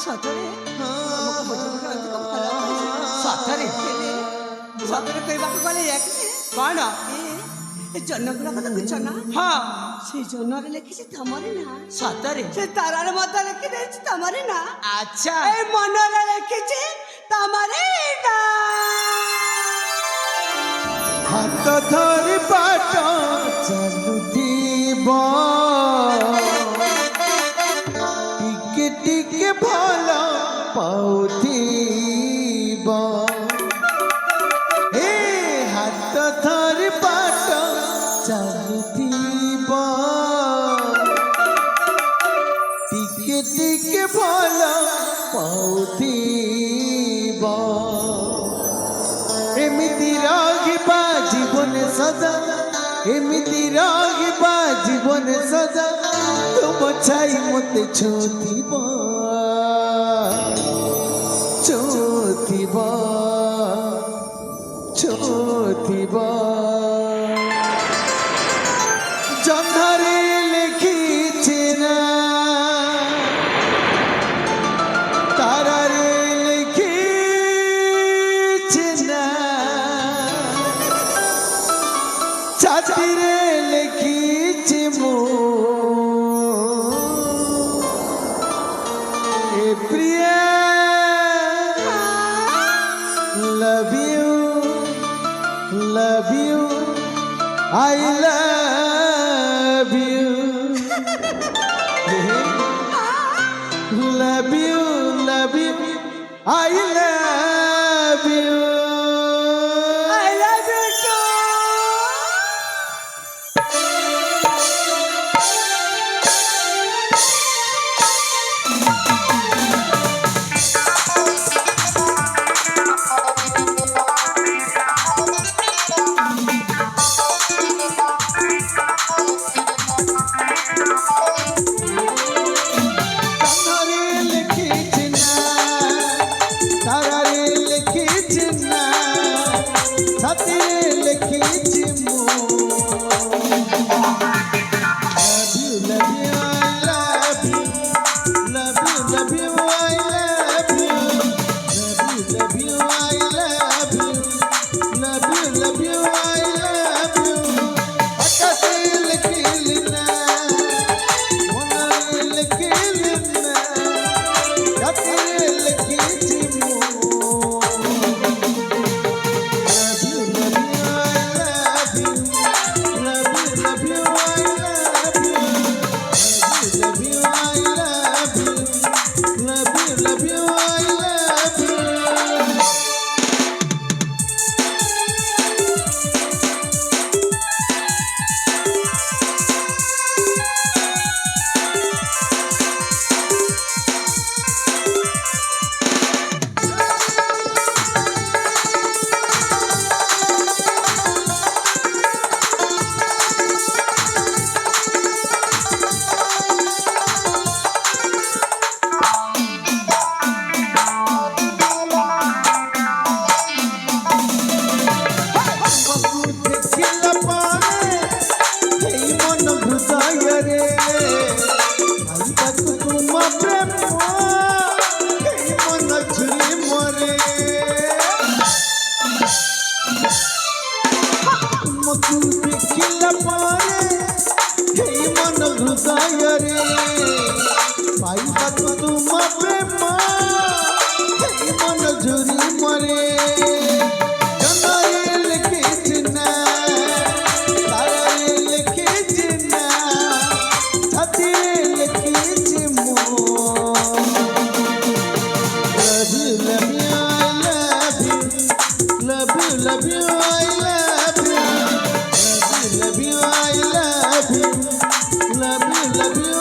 ସତରେ ସତରେ ସତରେ କହିବାକୁ ଗଲେ କ'ଣ ଜହ୍ନକୁ ଦେଖୁଛ ନା? ହଁ, ସେଇ ଜହ୍ନରେ ଲେଖିଛି ତମରି ନା। ସତରେ ସେ ତାରାରେ ମଧ୍ୟ ଲେଖିଦେଇଛି ତମରି ନା। ଆଚ୍ଛା, ଏଇ ମନରେ ଲେଖିଛି ତମରି ନା। ହାତ ଧରି ବାଟ ଚାଲୁଥିବ, ଟିକେ ଟିକେ ଭଲ ପାଉଥିବ। ଏ ହାତ ଧରି ବାଟ ଚାଲୁଥିବ, ଟିକେ ଟିକେ ଭଲ ପାଉଥିବ। ଏମିତି ରହିବା ଜୀବନ ସଦା, ଏମିତି ରହିବା ଜୀବନ ସଦା। ତୁମ ଛାଇ ମୋତେ ଛୁଥିବ, ଛୁଥିବ, ଛୁଥିବ। ଜହ୍ନରେ ଲେଖିଛି ନା, ତାରାରେ ଲେଖିଛି ନା, ଛାତିରେ ଲେଖିଛି ମୁଁ ଏ Priya. Love you, love you, I love you. Love you, love you, I love you. I love you too. ଜହ୍ନରେ ଲେଖିଛି ନା, ତାରାରେ ଲେଖିଛି ନା, ଛାତିରେ ଲେଖିଛି ମୁଁ love you, love you, I love you. Love you, love you, I love you. Love you, love you, I love you. Love you, love you, I love you. ଆକାଶରେ ଲେଖିଲି ନା, ମନରେ ଲେଖିଲି ନା, ଛାତିରେ ଲେଖିଛି ମୁଁ love you, love you, I love you. Love you, love you, I love you. Love you, I love you. Love you, love you, I love you. ଦେଖିଲା ପରେ ଏଇ ମନ ହୃଦୟରେ ଭାଇବାକୁ ତୁମ ପ୍ରେମ, ଏଇ ମନ ଝୁଲି ମରେ। ତୁମକୁ ଦେଖିଲା ପରେ ଏଇ ମନ ହୃଦୟରେ ଭାଇବାକୁ ତୁମ ପ୍ରେମ, ଏଇ ମନ ଝୁଲି ମରେ। ଜହ୍ନରେ ଲେଖିଛି ନା, ତାରାରେ ଲେଖିଛି ନା, ଛାତିରେ ଲେଖିଛି ମୁଁ love you, love you, I love you. Love you, love you, I love you. Love you, love you, I love you. Love you, love you,